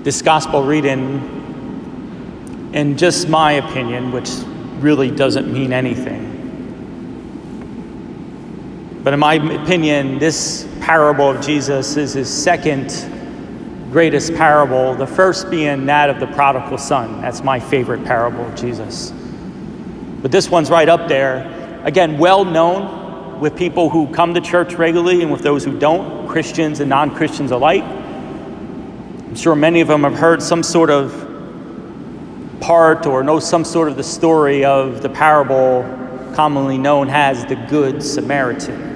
This gospel reading, in just my opinion, which really doesn't mean anything, but in my opinion, this parable of Jesus is his second greatest parable, the first being that of the prodigal son. That's my favorite parable of Jesus. But this one's right up there. Again, well known with people who come to church regularly and with those who don't, Christians and non-Christians alike. I'm sure many of them have heard some sort of part or know some sort of the story of the parable commonly known as the Good Samaritan.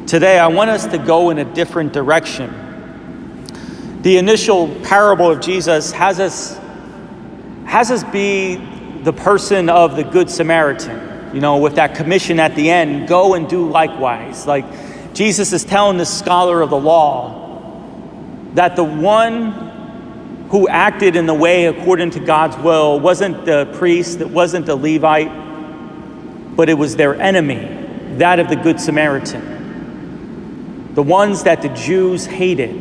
Today, I want us to go in a different direction. The initial parable of Jesus has us be the person of the Good Samaritan, with that commission at the end, go and do likewise. Like Jesus is telling this scholar of the law that the one who acted in the way according to God's will wasn't the priest, it wasn't the Levite, but it was their enemy, that of the Good Samaritan. The ones that the Jews hated.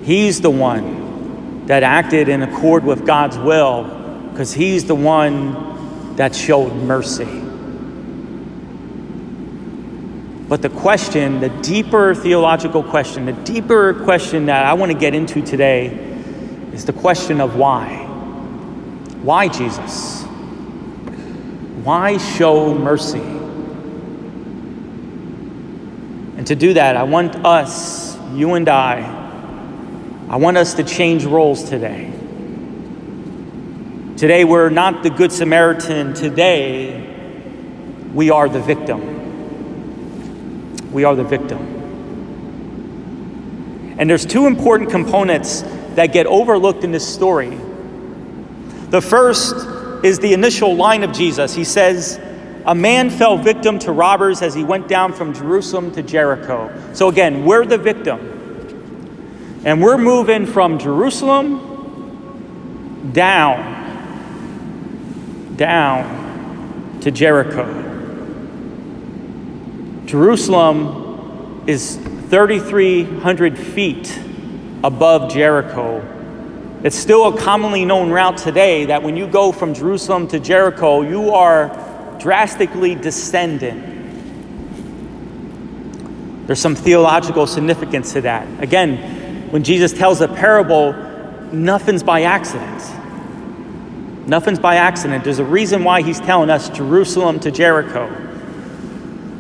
He's the one that acted in accord with God's will because he's the one that showed mercy. But the question, the deeper theological question, the deeper question that I want to get into today is the question of why. Why Jesus? Why show mercy? And to do that, I want us, you and I want us to change roles today. Today, we're not the Good Samaritan. Today, we are the victim. We are the victim. And there's two important components that get overlooked in this story. The first is the initial line of Jesus. He says, a man fell victim to robbers as he went down from Jerusalem to Jericho. So again, we're the victim. And we're moving from Jerusalem down to Jericho. Jerusalem is 3,300 feet above Jericho. It's still a commonly known route today that when you go from Jerusalem to Jericho, you are drastically descending. There's some theological significance to that. Again, when Jesus tells a parable, nothing's by accident. Nothing's by accident. There's a reason why he's telling us Jerusalem to Jericho.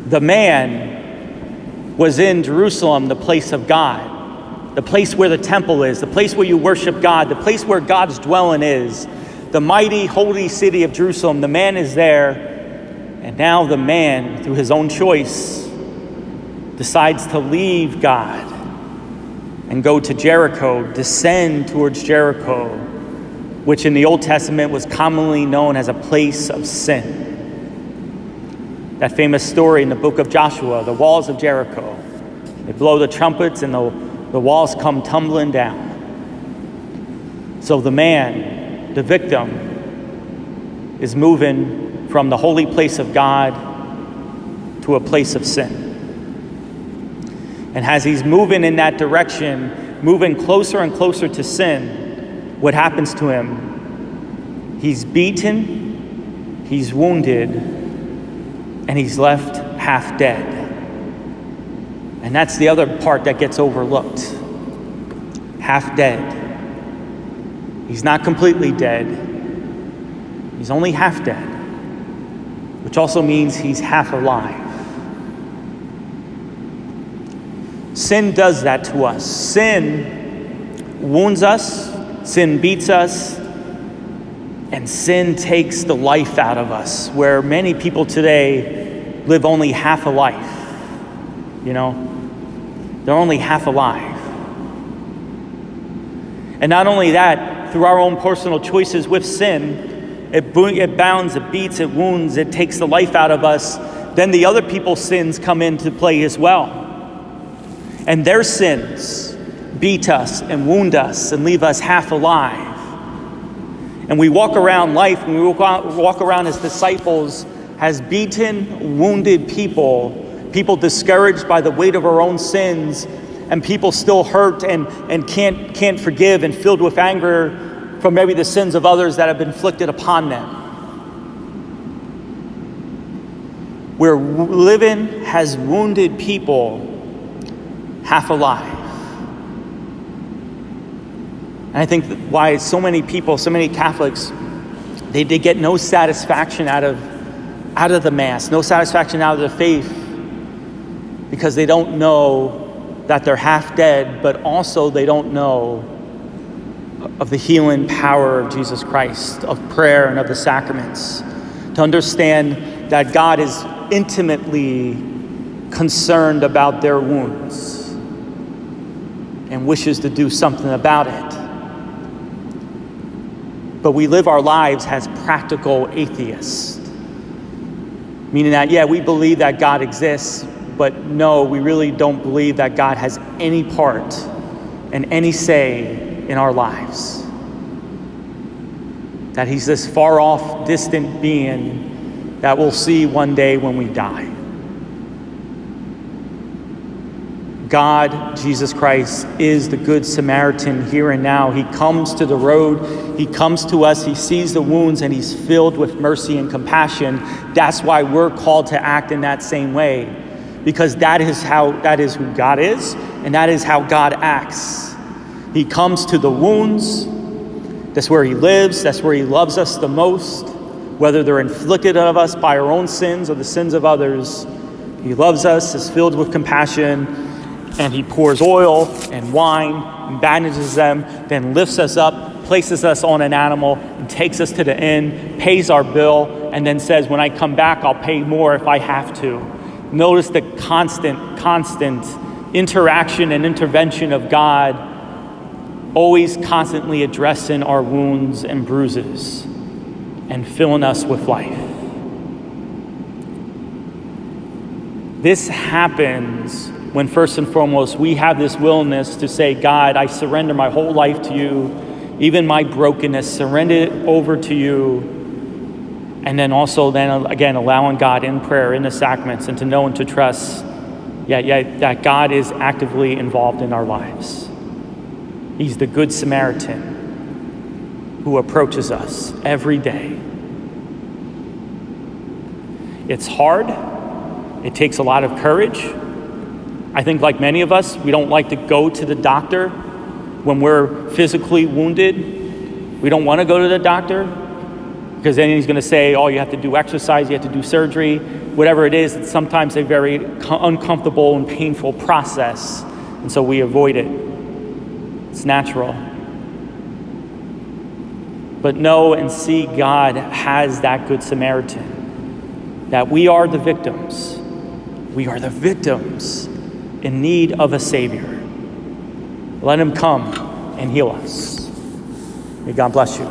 The man was in Jerusalem, the place of God, the place where the temple is, the place where you worship God, the place where God's dwelling is, the mighty, holy city of Jerusalem. The man is there. And now the man, through his own choice, decides to leave God and go to Jericho, descend towards Jericho, which in the Old Testament was commonly known as a place of sin. That famous story in the book of Joshua, the walls of Jericho. They blow the trumpets and the walls come tumbling down. So the man, the victim, is moving from the holy place of God to a place of sin. And as he's moving in that direction, moving closer and closer to sin, what happens to him? He's beaten, he's wounded, and he's left half dead. And that's the other part that gets overlooked. Half dead. He's not completely dead. He's only half dead, which also means he's half alive. Sin does that to us. Sin wounds us, sin beats us, and sin takes the life out of us, where many people today live only half a life. They're only half alive. And not only that, through our own personal choices with sin, it bounds, it beats, it wounds, it takes the life out of us. Then the other people's sins come into play as well. And their sins beat us and wound us and leave us half alive. And we walk around life, and we walk around as disciples, as beaten, wounded people discouraged by the weight of our own sins, and people still hurt and can't forgive and filled with anger from maybe the sins of others that have been inflicted upon them. Where living has wounded people half alive. And I think why so many people, so many Catholics, they get no satisfaction out of the Mass, no satisfaction out of the faith, because they don't know that they're half dead, but also they don't know of the healing power of Jesus Christ, of prayer and of the sacraments. To understand that God is intimately concerned about their wounds and wishes to do something about it. But we live our lives as practical atheists, meaning that, yeah, we believe that God exists, but no, we really don't believe that God has any part and any say in our lives. That he's this far off, distant being that we'll see one day when we die. God, Jesus Christ, is the Good Samaritan here and now. He comes to the road, he comes to us, he sees the wounds, and he's filled with mercy and compassion. That's why we're called to act in that same way, because that is who God is, and that is how God acts. He comes to the wounds. That's where he lives. That's where he loves us the most, whether they're inflicted of us by our own sins or the sins of others. He loves us, is filled with compassion, and he pours oil and wine and bandages them, then lifts us up, places us on an animal, and takes us to the inn, pays our bill, and then says, when I come back, I'll pay more if I have to. Notice the constant interaction and intervention of God, always constantly addressing our wounds and bruises and filling us with life. This happens when first and foremost we have this willingness to say, God, I surrender my whole life to you, even my brokenness, surrender it over to you. And then also again allowing God in prayer, in the sacraments, and to know and to trust that God is actively involved in our lives. He's the Good Samaritan who approaches us every day. It's hard. It takes a lot of courage. I think like many of us, we don't like to go to the doctor when we're physically wounded. We don't want to go to the doctor because then he's going to say, oh, you have to do exercise, you have to do surgery, whatever it is. It's sometimes a very uncomfortable and painful process, and so we avoid it. It's natural. But know and see God has that Good Samaritan, that we are the victims. We are the victims in need of a Savior. Let him come and heal us. May God bless you.